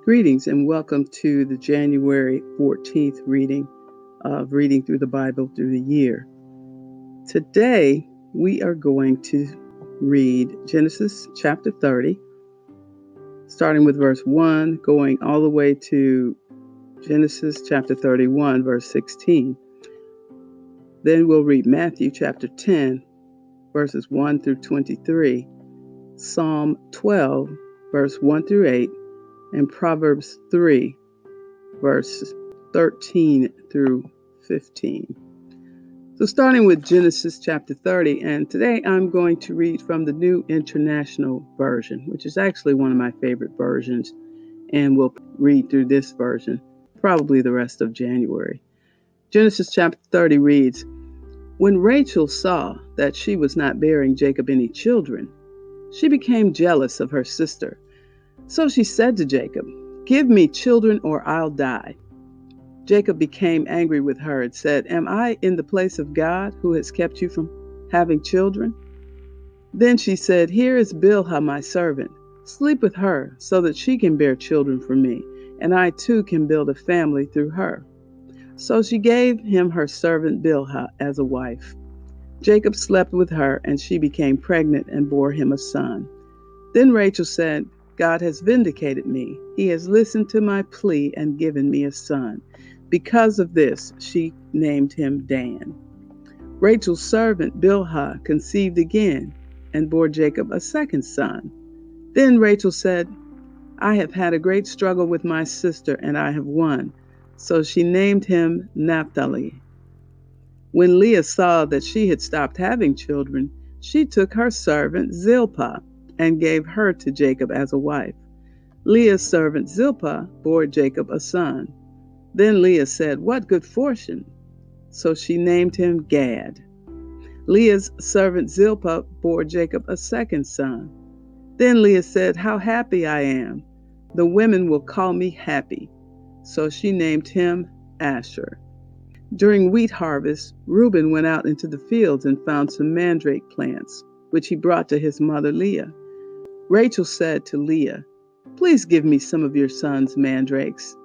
Greetings and welcome to the January 14th reading of Reading Through the Bible Through the Year. Today we are going to read Genesis chapter 30, starting with verse 1, going all the way to Genesis chapter 31, verse 16. Then we'll read Matthew chapter 10, verses 1 through 23, Psalm 12, verse 1 through 8, and Proverbs 3, verses 13 through 15. So starting with Genesis chapter 30, and today I'm going to read from the New International Version, which is actually one of my favorite versions, and we'll read through this version probably the rest of January. Genesis chapter 30 reads, "When Rachel saw that she was not bearing Jacob any children, she became jealous of her sister. So she said to Jacob, 'Give me children or I'll die.' Jacob became angry with her and said, 'Am I in the place of God who has kept you from having children?' Then she said, 'Here is Bilhah, my servant. Sleep with her so that she can bear children for me, and I too can build a family through her.' So she gave him her servant Bilhah as a wife. Jacob slept with her, and she became pregnant and bore him a son. Then Rachel said, 'God has vindicated me. He has listened to my plea and given me a son.' Because of this, she named him Dan. Rachel's servant Bilhah conceived again and bore Jacob a second son. Then Rachel said, 'I have had a great struggle with my sister, and I have won.' So she named him Naphtali. When Leah saw that she had stopped having children, she took her servant Zilpah and gave her to Jacob as a wife. Leah's servant Zilpah bore Jacob a son. Then Leah said, 'What good fortune!' So she named him Gad. Leah's servant Zilpah bore Jacob a second son. Then Leah said, 'How happy I am! The women will call me happy.' So she named him Asher. During wheat harvest, Reuben went out into the fields and found some mandrake plants, which he brought to his mother Leah. Rachel said to Leah, 'Please give me some of your son's mandrakes.'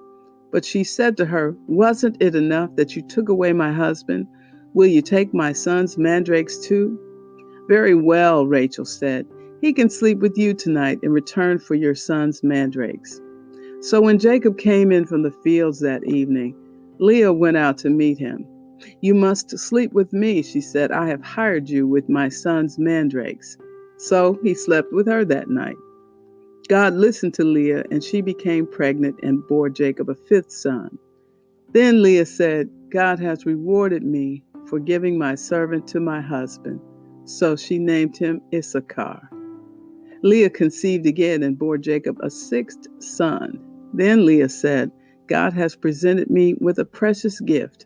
But she said to her, 'Wasn't it enough that you took away my husband? Will you take my son's mandrakes too?' 'Very well,' Rachel said. 'He can sleep with you tonight in return for your son's mandrakes.' So when Jacob came in from the fields that evening, Leah went out to meet him. 'You must sleep with me,' she said. 'I have hired you with my son's mandrakes.' So he slept with her that night. God listened to Leah, and she became pregnant and bore Jacob a fifth son. Then Leah said, 'God has rewarded me for giving my servant to my husband.' So she named him Issachar. Leah conceived again and bore Jacob a sixth son. Then Leah said, 'God has presented me with a precious gift.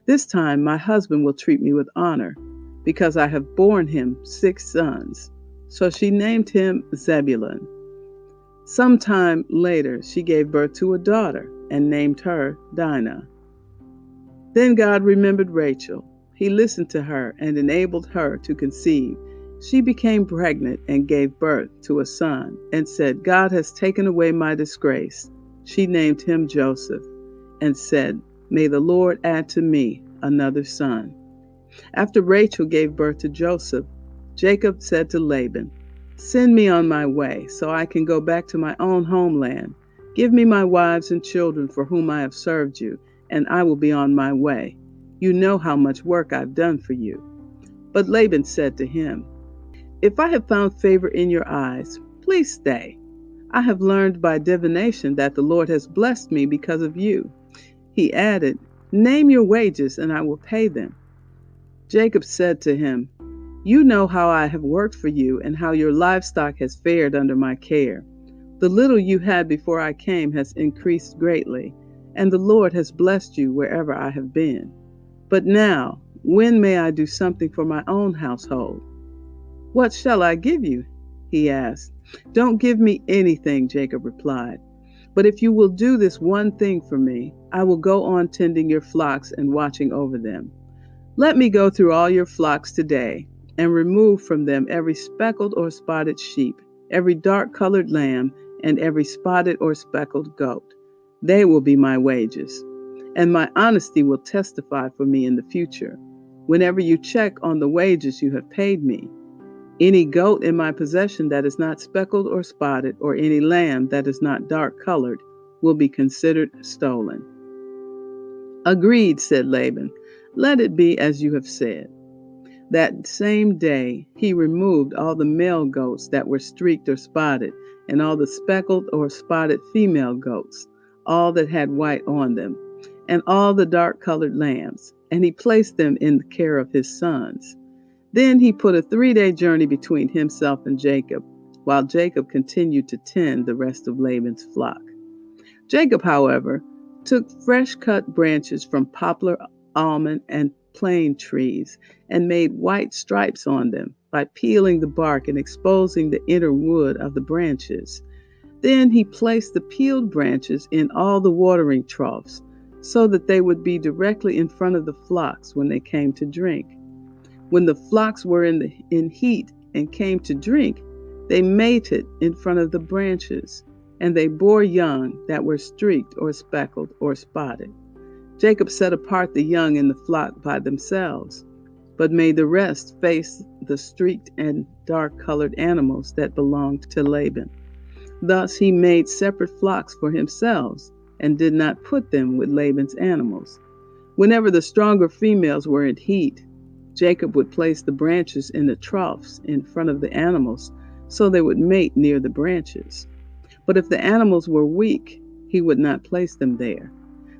This time my husband will treat me with honor, because I have borne him 6 sons.' So she named him Zebulun. Sometime later, she gave birth to a daughter and named her Dinah. Then God remembered Rachel. He listened to her and enabled her to conceive. She became pregnant and gave birth to a son and said, 'God has taken away my disgrace.' She named him Joseph and said, 'May the Lord add to me another son.' After Rachel gave birth to Joseph, Jacob said to Laban, 'Send me on my way so I can go back to my own homeland. Give me my wives and children for whom I have served you, and I will be on my way. You know how much work I've done for you.' But Laban said to him, 'If I have found favor in your eyes, please stay. I have learned by divination that the Lord has blessed me because of you.' He added, 'Name your wages and I will pay them.' Jacob said to him, 'You know how I have worked for you and how your livestock has fared under my care. The little you had before I came has increased greatly, and the Lord has blessed you wherever I have been. But now, when may I do something for my own household?' 'What shall I give you?' he asked. 'Don't give me anything,' Jacob replied. 'But if you will do this one thing for me, I will go on tending your flocks and watching over them. Let me go through all your flocks today and remove from them every speckled or spotted sheep, every dark-colored lamb, and every spotted or speckled goat. They will be my wages, and my honesty will testify for me in the future. Whenever you check on the wages you have paid me, any goat in my possession that is not speckled or spotted, or any lamb that is not dark colored, will be considered stolen." "Agreed," said Laban. "Let it be as you have said." That same day he removed all the male goats that were streaked or spotted, and all the speckled or spotted female goats, all that had white on them, and all the dark-colored lambs, and he placed them in the care of his sons. Then he put a 3-day journey between himself and Jacob, while Jacob continued to tend the rest of Laban's flock. Jacob, however, took fresh-cut branches from poplar, almond, and plane trees and made white stripes on them by peeling the bark and exposing the inner wood of the branches. Then he placed the peeled branches in all the watering troughs so that they would be directly in front of the flocks when they came to drink. When the flocks were in heat and came to drink, they mated in front of the branches, and they bore young that were streaked or speckled or spotted. Jacob set apart the young in the flock by themselves, but made the rest face the streaked and dark-colored animals that belonged to Laban. Thus he made separate flocks for himself, and did not put them with Laban's animals. Whenever the stronger females were in heat, Jacob would place the branches in the troughs in front of the animals, so they would mate near the branches. But if the animals were weak, he would not place them there.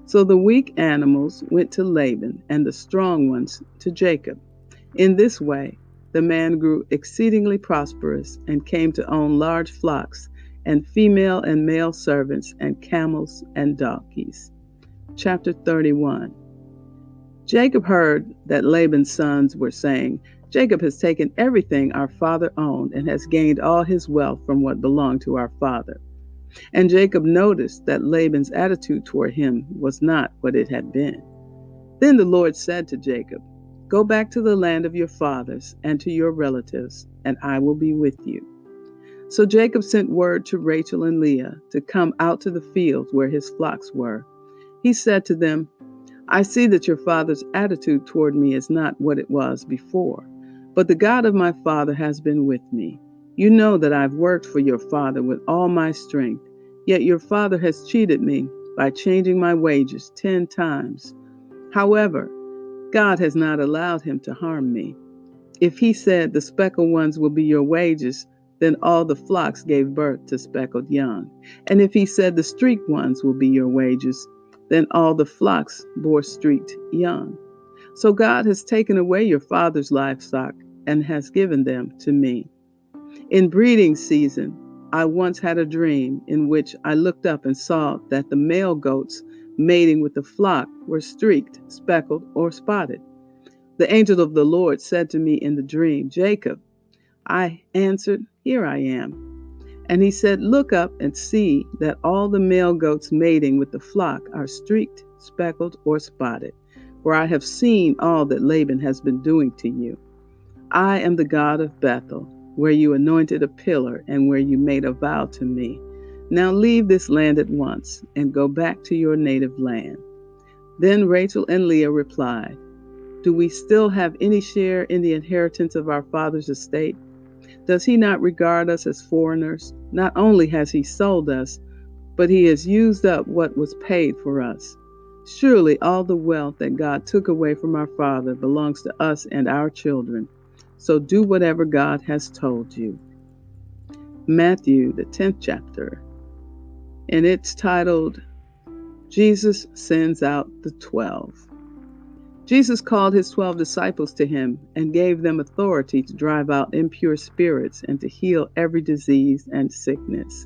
So the weak animals went to Laban, and the strong ones to Jacob. In this way, the man grew exceedingly prosperous and came to own large flocks, and female and male servants, and camels and donkeys. Chapter 31. Jacob heard that Laban's sons were saying, "Jacob has taken everything our father owned and has gained all his wealth from what belonged to our father." And Jacob noticed that Laban's attitude toward him was not what it had been. Then the Lord said to Jacob, "Go back to the land of your fathers and to your relatives, and I will be with you." So Jacob sent word to Rachel and Leah to come out to the fields where his flocks were. He said to them, "I see that your father's attitude toward me is not what it was before, but the God of my father has been with me. You know that I've worked for your father with all my strength, yet your father has cheated me by changing my wages 10 times. However, God has not allowed him to harm me. If he said the speckled ones will be your wages, then all the flocks gave birth to speckled young. And if he said the streaked ones will be your wages, then all the flocks bore streaked young. So God has taken away your father's livestock and has given them to me. In breeding season, I once had a dream in which I looked up and saw that the male goats mating with the flock were streaked, speckled, or spotted. The angel of the Lord said to me in the dream, 'Jacob.' I answered, 'Here I am.' And he said, 'Look up and see that all the male goats mating with the flock are streaked, speckled, or spotted, for I have seen all that Laban has been doing to you. I am the God of Bethel, where you anointed a pillar and where you made a vow to me. Now leave this land at once and go back to your native land.' Then Rachel and Leah replied, 'Do we still have any share in the inheritance of our father's estate? Does he not regard us as foreigners? Not only has he sold us, but he has used up what was paid for us. Surely all the wealth that God took away from our father belongs to us and our children. So do whatever God has told you." Matthew, the 10th chapter, and it's titled, Jesus Sends Out the 12. Jesus called his 12 disciples to him and gave them authority to drive out impure spirits and to heal every disease and sickness.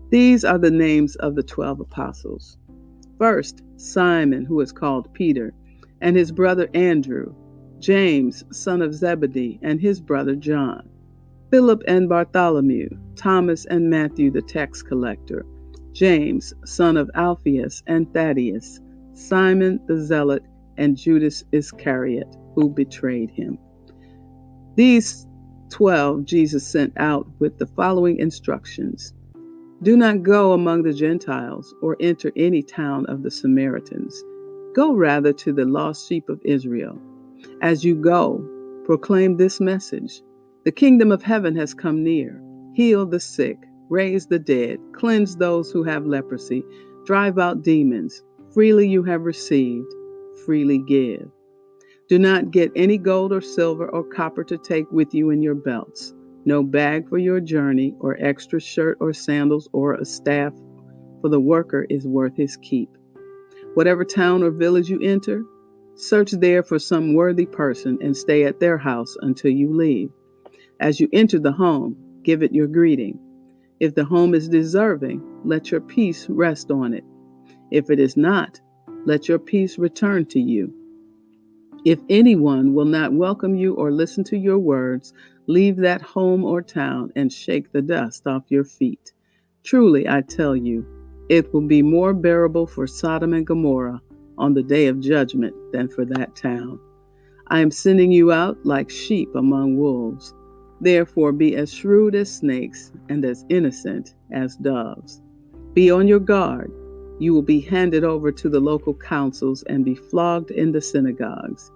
These are the names of the 12 apostles. First, Simon, who is called Peter, and his brother Andrew, James, son of Zebedee, and his brother John, Philip and Bartholomew, Thomas and Matthew the tax collector, James, son of Alphaeus and Thaddeus, Simon the zealot, and Judas Iscariot, who betrayed him. These 12 Jesus sent out with the following instructions. Do not go among the Gentiles or enter any town of the Samaritans. Go rather to the lost sheep of Israel. As you go, proclaim this message: the kingdom of heaven has come near. Heal the sick, raise the dead, cleanse those who have leprosy, drive out demons. Freely you have received, freely give. Do not get any gold or silver or copper to take with you in your belts, no bag for your journey, or extra shirt or sandals or a staff, for the worker is worth his keep. Whatever town or village you enter, search there for some worthy person and stay at their house until you leave. As you enter the home, give it your greeting. If the home is deserving, let your peace rest on it. If it is not, let your peace return to you. If anyone will not welcome you or listen to your words, leave that home or town and shake the dust off your feet. Truly, I tell you, it will be more bearable for Sodom and Gomorrah on the day of judgment than for that town. I am sending you out like sheep among wolves. Therefore, be as shrewd as snakes and as innocent as doves. Be on your guard. You will be handed over to the local councils and be flogged in the synagogues.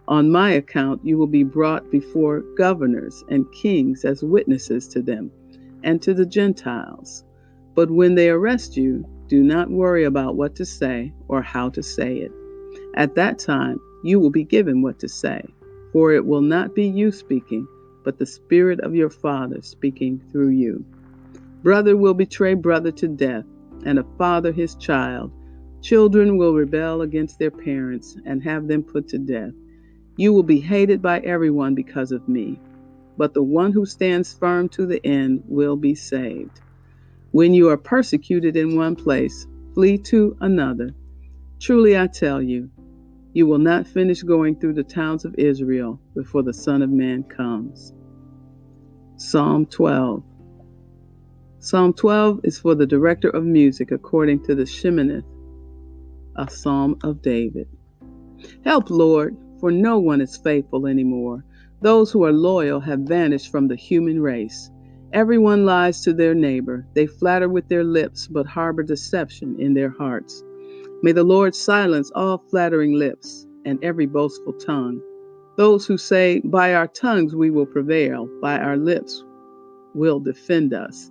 On my account, you will be brought before governors and kings as witnesses to them and to the Gentiles. But when they arrest you, do not worry about what to say or how to say it. At that time, you will be given what to say, for it will not be you speaking, but the Spirit of your Father speaking through you. Brother will betray brother to death, and a father his child. Children will rebel against their parents and have them put to death. You will be hated by everyone because of me, but the one who stands firm to the end will be saved. When you are persecuted in one place, flee to another. Truly I tell you, you will not finish going through the towns of Israel before the Son of Man comes. Psalm 12. Psalm 12 is for the director of music according to the Sheminith, a psalm of David. Help, Lord, for no one is faithful anymore. Those who are loyal have vanished from the human race. Everyone lies to their neighbor. They flatter with their lips, but harbor deception in their hearts. May the Lord silence all flattering lips and every boastful tongue. Those who say, by our tongues we will prevail, by our lips will defend us.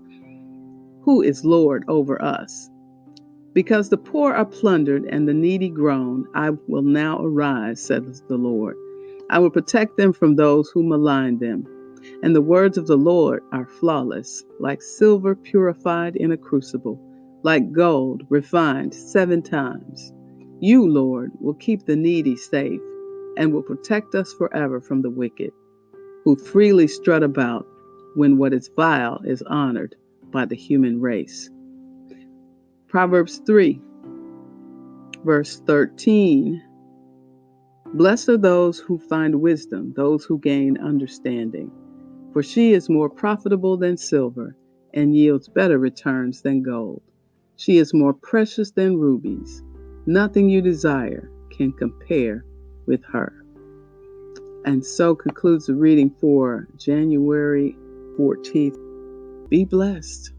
Who is Lord over us? Because the poor are plundered and the needy groan, I will now arise, says the Lord. I will protect them from those who malign them. And the words of the Lord are flawless, like silver purified in a crucible, like gold refined 7 times. You, Lord, will keep the needy safe and will protect us forever from the wicked, who freely strut about when what is vile is honored by the human race. Proverbs 3, verse 13. Blessed are those who find wisdom, those who gain understanding. For she is more profitable than silver and yields better returns than gold. She is more precious than rubies. Nothing you desire can compare with her. And so concludes the reading for January 14th. Be blessed.